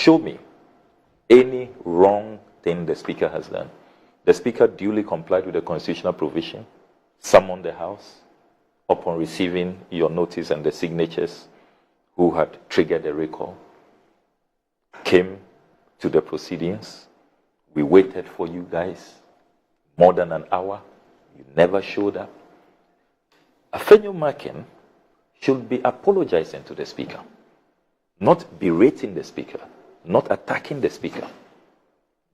show me any wrong thing the Speaker has done. The Speaker duly complied with the constitutional provision, summoned the House upon receiving your notice and the signatures who had triggered the recall, came to the proceedings. We waited for you guys more than an hour. You never showed up. Afenyo-Markin should be apologizing to the Speaker, not berating the Speaker, not attacking the Speaker,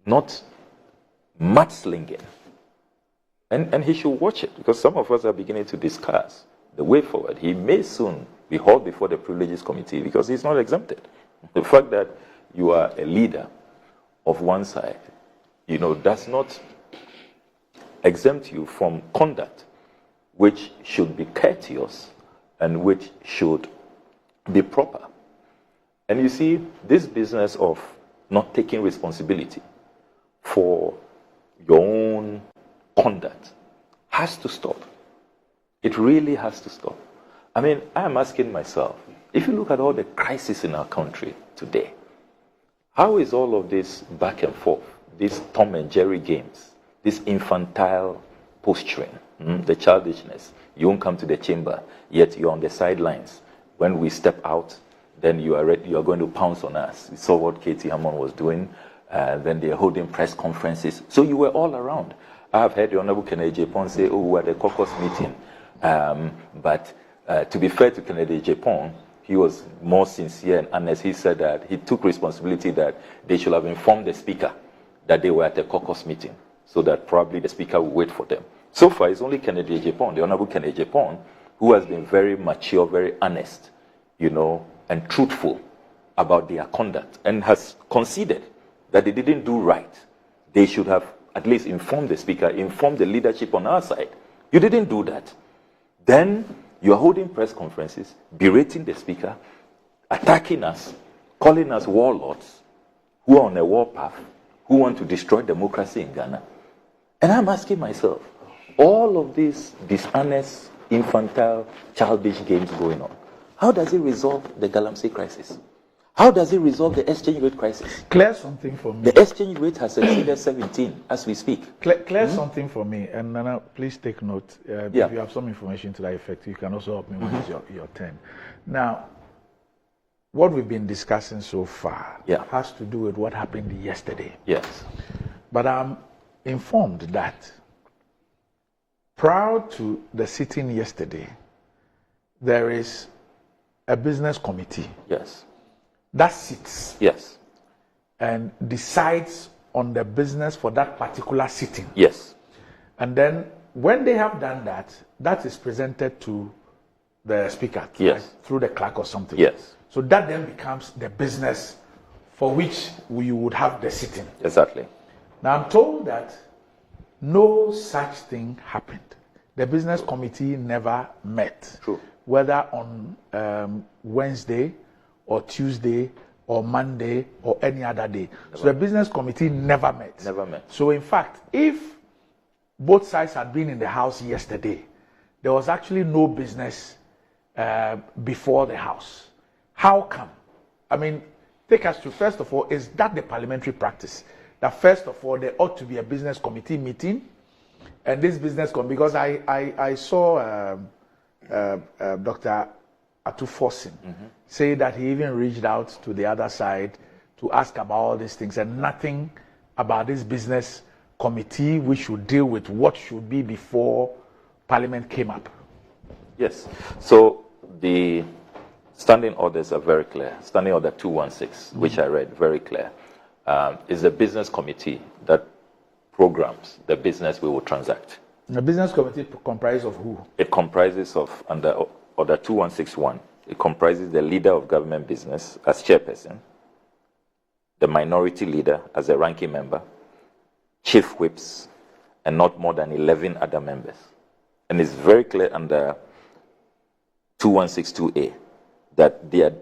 not mudslinging. And he should watch it, because some of us are beginning to discuss the way forward. He may soon be hauled before the Privileges Committee because he's not exempted. The fact that you are a leader of one side, does not exempt you from conduct which should be courteous and which should be proper. And you see, this business of not taking responsibility for your own conduct has to stop. It really has to stop. I mean, I'm asking myself, if you look at all the crises in our country today, how is all of this back and forth, these Tom and Jerry games, this infantile posturing, the childishness? You won't come to the chamber, yet you're on the sidelines. When we step out, then you are going to pounce on us. We saw what Katie Hammond was doing. Then they're holding press conferences. So you were all around. I have heard the Honorable Kennedy Japon say, we were at the caucus meeting. But to be fair to Kennedy Japon, he was more sincere and honest. He said that he took responsibility that they should have informed the Speaker that they were at the caucus meeting, so that probably the Speaker will wait for them. So far, it's only Kennedy Japon, the Honorable Kennedy Japon, who has been very mature, very honest, and truthful about their conduct, and has conceded that they didn't do right. They should have at least informed the Speaker, informed the leadership on our side. You didn't do that. Then you are holding press conferences, berating the Speaker, attacking us, calling us warlords who are on a warpath, who want to destroy democracy in Ghana. And I'm asking myself, all of these dishonest, infantile, childish games going on, how does it resolve the Galamsey crisis? How does it resolve the exchange rate crisis? Clear something for me. The exchange rate has exceeded 17 as we speak. Clear something for me. And Nana, please take note. If you have some information to that effect, you can also help me when it's your turn. Now, what we've been discussing so far has to do with what happened yesterday. Yes. But I'm informed that prior to the sitting yesterday, there is a business committee. Yes. That sits. Yes. And decides on the business for that particular sitting. Yes. And then when they have done that, that is presented to the Speaker through the clerk or something. Yes. So that then becomes the business for which we would have the sitting. Exactly. Now I'm told that no such thing happened. The business committee never met. True. Whether on Wednesday or Tuesday or Monday or any other day. So the business committee never met. Never met. So in fact, if both sides had been in the House yesterday, there was actually no business before the House. How come? I mean, take us to, first of all, is that the parliamentary practice? That first of all, there ought to be a business committee meeting, and this business committee, because I saw Dr. Atufosin say that he even reached out to the other side to ask about all these things, and nothing about this business committee which should deal with what should be before Parliament came up. Yes. So the standing orders are very clear. Standing Order 216, which I read, very clear, is the business committee that programs the business we will transact. The business committee comprises of who? It comprises of, under Order 2161, it comprises the leader of government business as chairperson, the minority leader as a ranking member, chief whips, and not more than 11 other members. And it's very clear under 2162A that their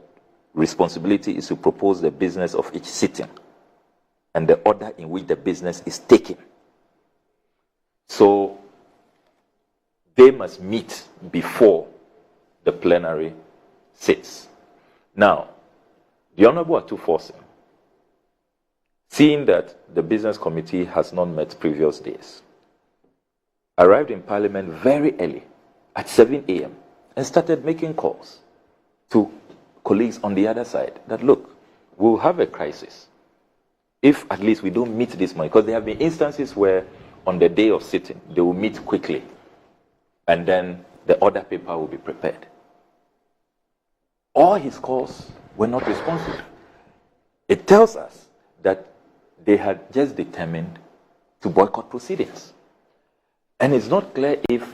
responsibility is to propose the business of each sitting and the order in which the business is taken. So they must meet before the plenary sits. Now, the Honorable Atufosin seeing that the business committee has not met previous days, arrived in Parliament very early at 7 a.m. and started making calls to colleagues on the other side that, look, we'll have a crisis if at least we don't meet this morning. Because there have been instances where on the day of sitting, they will meet quickly and then the order paper will be prepared. All his calls were not responsive. It tells us that they had just determined to boycott proceedings. And it's not clear if,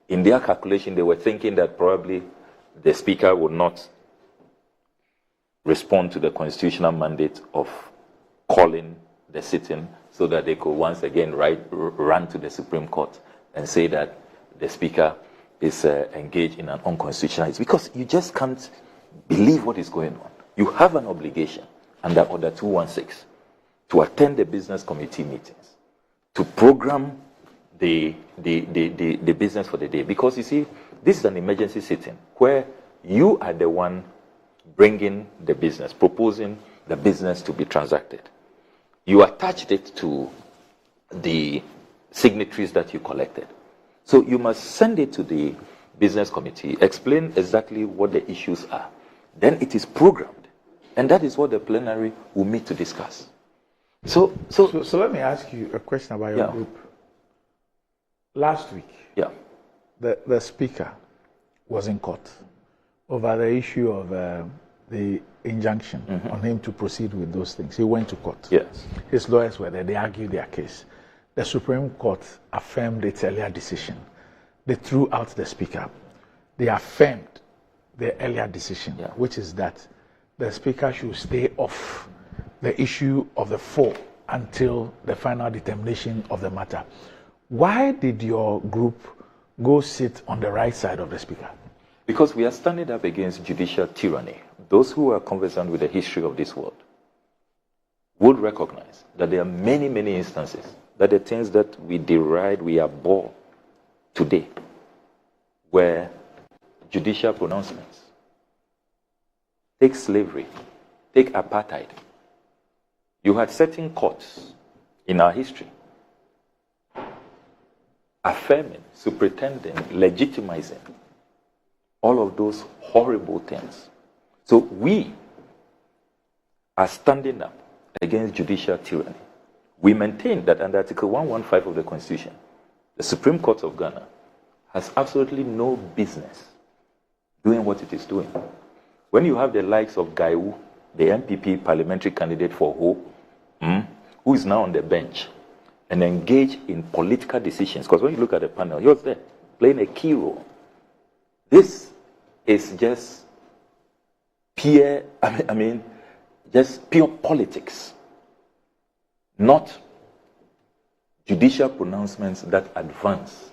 in their calculation, they were thinking that probably the Speaker would not respond to the constitutional mandate of calling the sitting so that they could once again run to the Supreme Court and say that the Speaker is engaged in an unconstitutional. It's because you just can't believe what is going on. You have an obligation under Order 216 to attend the business committee meetings, to program the business for the day. Because you see, this is an emergency sitting where you are the one bringing the business, proposing the business to be transacted. You attached it to the signatories that you collected. So you must send it to the business committee, explain exactly what the issues are. Then it is programmed. And that is what the plenary will meet to discuss. So let me ask you a question about your group. Last week, the Speaker was in court over the issue of the injunction on him to proceed with those things. He went to court. Yes. His lawyers were there. They argued their case. The Supreme Court affirmed its earlier decision. They threw out the Speaker. They affirmed the earlier decision, which is that the Speaker should stay off the issue of the 4 until the final determination of the matter. Why did your group go sit on the right side of the Speaker? Because we are standing up against judicial tyranny. Those who are conversant with the history of this world would recognize that there are many, many instances that the things that we deride, we abhor today, were judicial pronouncements. Take slavery, take apartheid. You had certain courts in our history affirming, superintending, legitimizing all of those horrible things. So we are standing up against judicial tyranny. We maintain that under Article 115 of the Constitution, the Supreme Court of Ghana has absolutely no business doing what it is doing. When you have the likes of Gaiwu, the NPP parliamentary candidate for Ho, who is now on the bench and engaged in political decisions, because when you look at the panel, he was there playing a key role. This is just pure, just pure politics, not judicial pronouncements that advance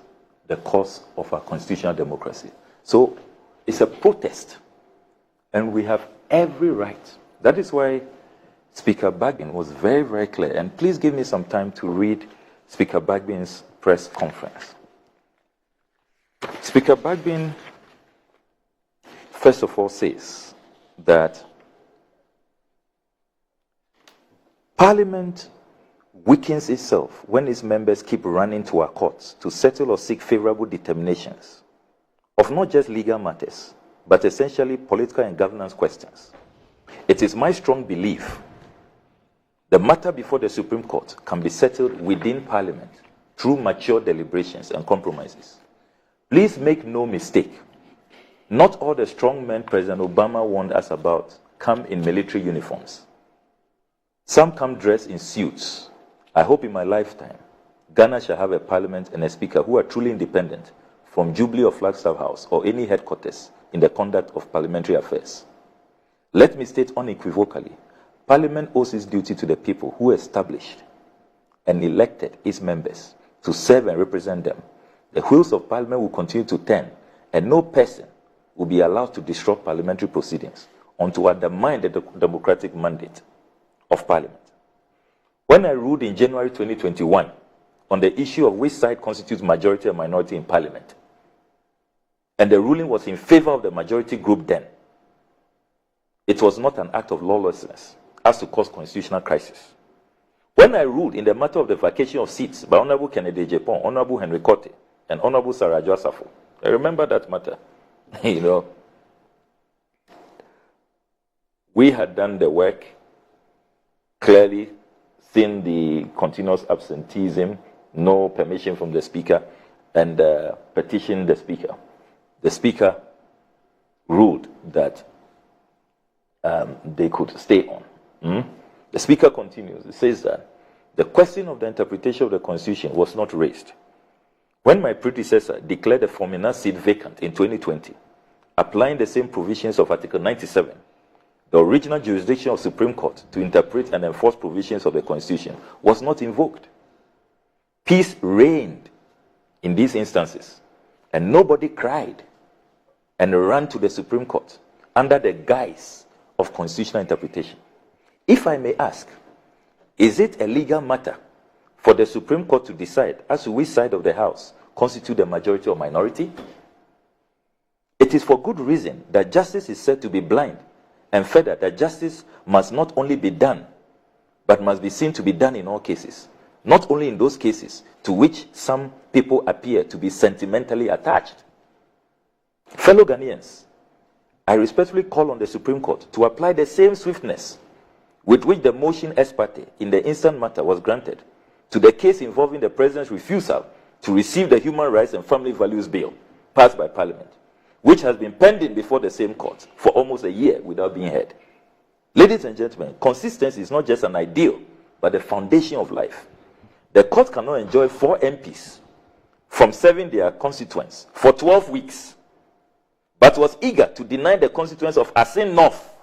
the cause of our constitutional democracy. So it's a protest, and we have every right. That is why Speaker Bagbin was very, very clear. And please give me some time to read Speaker Bagbin's press conference. Speaker Bagbin, first of all, says that Parliament weakens itself when its members keep running to our courts to settle or seek favorable determinations of not just legal matters, but essentially political and governance questions. It is my strong belief the matter before the Supreme Court can be settled within Parliament through mature deliberations and compromises. Please make no mistake, not all the strong men President Obama warned us about come in military uniforms. Some come dressed in suits. I hope in my lifetime, Ghana shall have a parliament and a speaker who are truly independent from Jubilee or Flagstaff House or any headquarters in the conduct of parliamentary affairs. Let me state unequivocally, Parliament owes its duty to the people who established and elected its members to serve and represent them. The wheels of Parliament will continue to turn, and no person will be allowed to disrupt parliamentary proceedings or to undermine the democratic mandate of Parliament. When I ruled in January 2021 on the issue of which side constitutes majority and minority in Parliament, and the ruling was in favor of the majority group then, it was not an act of lawlessness as to cause constitutional crisis. When I ruled in the matter of the vacation of seats by Honorable Kennedy Japan, Honorable Henry Kote, and Honorable Sarah Joasafo, I remember that matter. You know, we had done the work, clearly seen the continuous absenteeism, no permission from the Speaker, and petitioned the Speaker. The Speaker ruled that they could stay on. The Speaker continues. It says that the question of the interpretation of the Constitution was not raised. When my predecessor declared the Formina seat vacant in 2020, applying the same provisions of Article 97, the original jurisdiction of Supreme Court to interpret and enforce provisions of the Constitution was not invoked. Peace reigned in these instances, and nobody cried and ran to the Supreme Court under the guise of constitutional interpretation. If I may ask, is it a legal matter for the Supreme Court to decide as to which side of the House constitute the majority or minority? It is for good reason that justice is said to be blind, and further that justice must not only be done, but must be seen to be done in all cases, not only in those cases to which some people appear to be sentimentally attached. Fellow Ghanaians, I respectfully call on the Supreme Court to apply the same swiftness with which the motion ex parte in the instant matter was granted to the case involving the President's refusal to receive the Human Rights and Family Values Bill passed by Parliament, which has been pending before the same court for almost a year without being heard. Ladies and gentlemen, consistency is not just an ideal, but the foundation of life. The court cannot enjoy 4 MPs from serving their constituents for 12 weeks, but was eager to deny the constituents of Asin North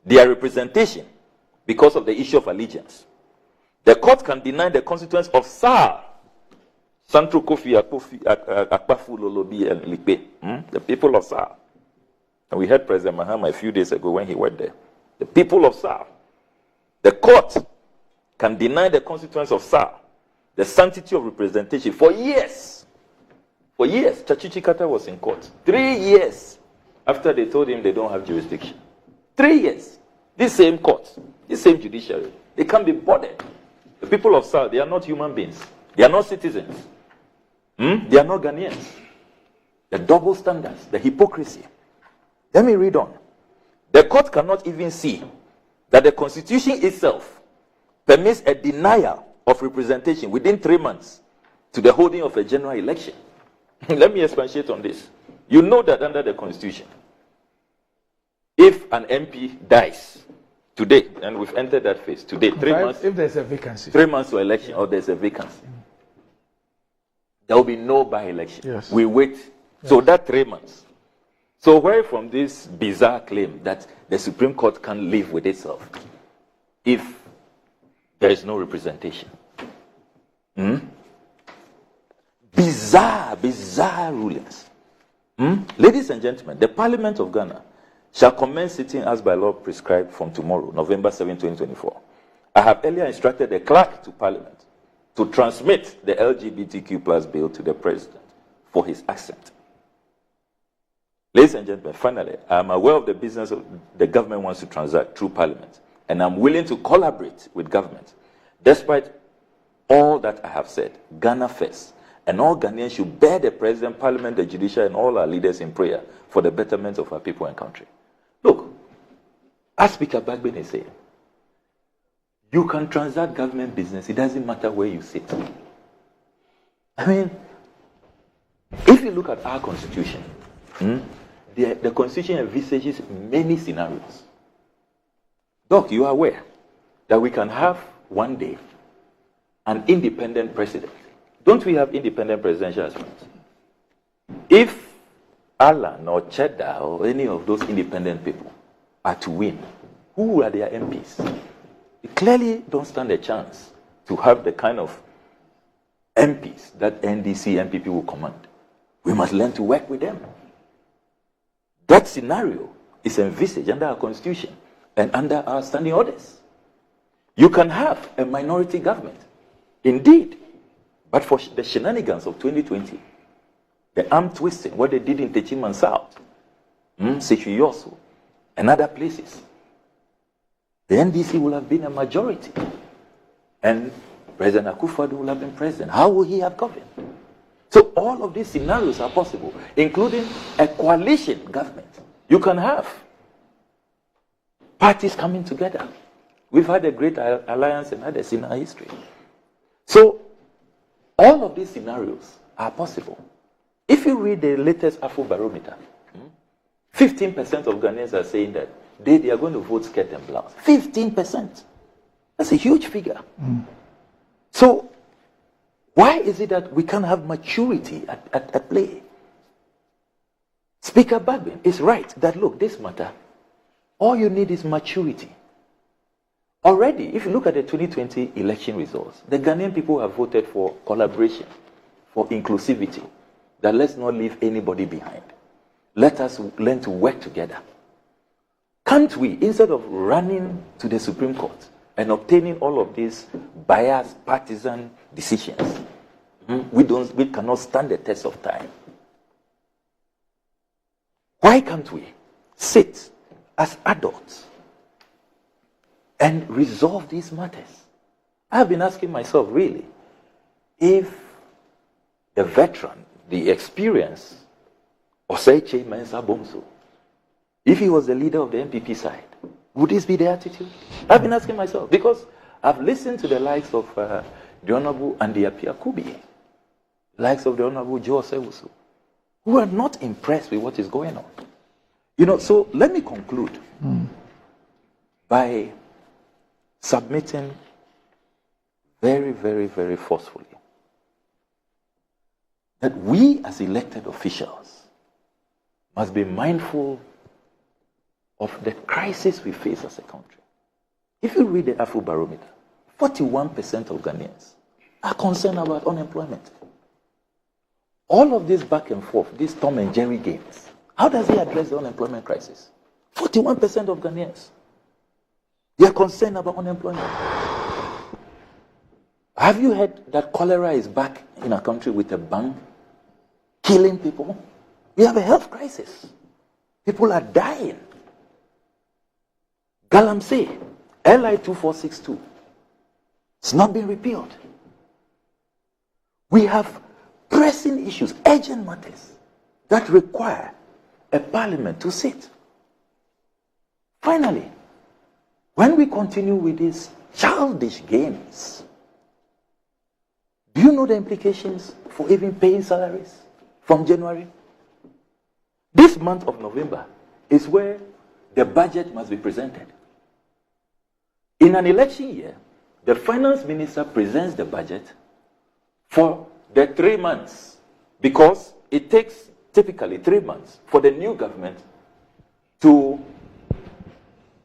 their representation because of the issue of allegiance. The court can deny the constituents of SAR, Santro Kofi Akpafu Lolobi and Lipe, the people of SAR. And we heard President Mahama a few days ago when he went there. The people of SAR. The court can deny the constituents of SAR the sanctity of representation for years. For years, Chachichi Kata was in court. 3 years after they told him they don't have jurisdiction. 3 years. This same court, this same judiciary, they can't be bothered. The people of SAR, they are not human beings. They are not citizens. They are not Ghanaians. The double standards, the hypocrisy. Let me read on. The court cannot even see that the Constitution itself permits a denial of representation within 3 months to the holding of a general election. Let me expatiate on this. You know that under the Constitution, if an MP dies today, and we've entered that phase today, 3 months. If there's a vacancy. 3 months to election, or there's a vacancy, there will be no by-election. Yes. We wait. Yes. So that 3 months. So where from this bizarre claim that the Supreme Court can't live with itself if there is no representation? Bizarre rulings. Ladies and gentlemen, the Parliament of Ghana shall commence sitting as by law prescribed from tomorrow, November 7, 2024. I have earlier instructed the clerk to Parliament to transmit the LGBTQ plus bill to the President for his assent. Ladies and gentlemen, finally, I am aware of the business the government wants to transact through Parliament, and I'm willing to collaborate with government. Despite all that I have said, Ghana first, and all Ghanaians should bear the President, Parliament, the Judicial, and all our leaders in prayer for the betterment of our people and country. Look, as Speaker Bagbin is saying, you can transact government business. It doesn't matter where you sit. I mean, if you look at our Constitution, the Constitution envisages many scenarios. Doc, you are aware that we can have one day an independent president. Don't we have independent presidential aspirants? If Alan or Cheddar or any of those independent people are to win, who are their MPs? They clearly don't stand a chance to have the kind of MPs that NDC MPP will command. We must learn to work with them. That scenario is envisaged under our Constitution and under our standing orders. You can have a minority government, indeed, but for the shenanigans of 2020, the arm twisting, what they did in Techiman South, Sechuyoso, and other places, the NDC will have been a majority. and President Akufo-Addo will have been president. How will he have governed? So all of these scenarios are possible, including a coalition government. You can have parties coming together. We've had a great alliance and others in our history. So all of these scenarios are possible. If you read the latest Afro-Barometer, 15% of Ghanaians are saying that they are going to vote skirt and blouse. 15%. That's a huge figure. So why is it that we can't have maturity at play? Speaker Bagbin is right that, look, this matter, all you need is maturity. Already, if you look at the 2020 election results, the Ghanaian people have voted for collaboration, for inclusivity, that let's not leave anybody behind. Let us learn to work together. Can't we, instead of running to the Supreme Court and obtaining all of these biased, partisan decisions, we cannot stand the test of time. Why can't we sit as adults and resolve these matters? I've been asking myself, really, if the veteran, the experience, Oseiche Mensah Bomso, if he was the leader of the NPP side, would this be the attitude? I've been asking myself, because I've listened to the likes of the Honorable Andy Appiah Kubi, likes of the Honorable Joe Osewusu, who are not impressed with what is going on. You know, so let me conclude by submitting very, very, very forcefully that we as elected officials must be mindful of the crisis we face as a country. If you read the Afro-Barometer, 41% of Ghanaians are concerned about unemployment. All of this back and forth, these Tom and Jerry games, how does he address the unemployment crisis? 41% of Ghanaians, they are concerned about unemployment. Have you heard that cholera is back in our country with a bang, killing people? We have a health crisis. People are dying. Galamsey, LI 2462, it's not been repealed. We have pressing issues, urgent matters that require a parliament to sit. Finally, when we continue with these childish games, do you know the implications for even paying salaries from January? This month of November is where the budget must be presented. In an election year, the finance minister presents the budget for the 3 months, because it takes typically 3 months for the new government to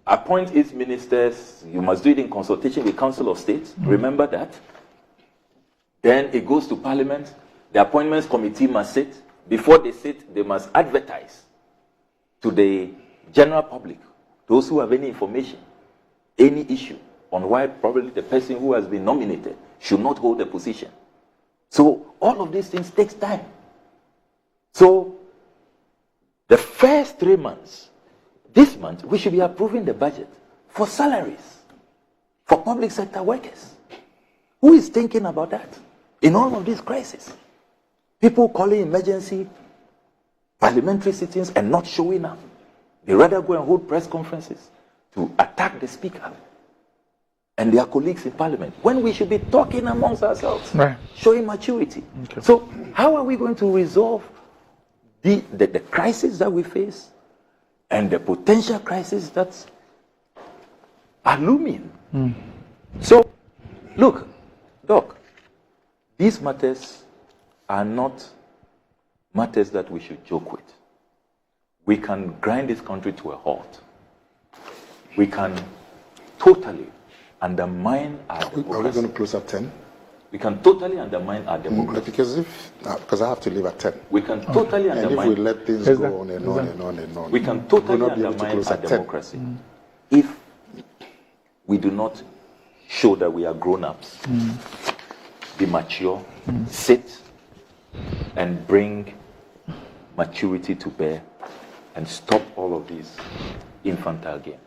appoint its ministers. You must do it in consultation with Council of State. Remember that. Then it goes to Parliament. The Appointments Committee must sit. Before they sit, they must advertise to the general public, those who have any information, any issue on why probably the person who has been nominated should not hold the position. So all of these things takes time. So the first 3 months, this month, we should be approving the budget for salaries, for public sector workers. Who is thinking about that in all of these crises? People calling emergency parliamentary sittings and not showing up. They rather go and hold press conferences to attack the speaker and their colleagues in parliament, when we should be talking amongst ourselves, showing maturity. Okay. So how are we going to resolve the crisis that we face and the potential crisis that are looming? So, look, Doc, these matters are not matters that we should joke with. We can grind this country to a halt. We can totally undermine our democracy. Are we going to close at 10? We can totally undermine our democracy. Because I have to leave at 10. We can totally undermine. And if we let things go on and on and on and on, we can totally undermine our democracy if we do not show that we are grown-ups, be mature, sit and bring maturity to bear and stop all of these infantile games.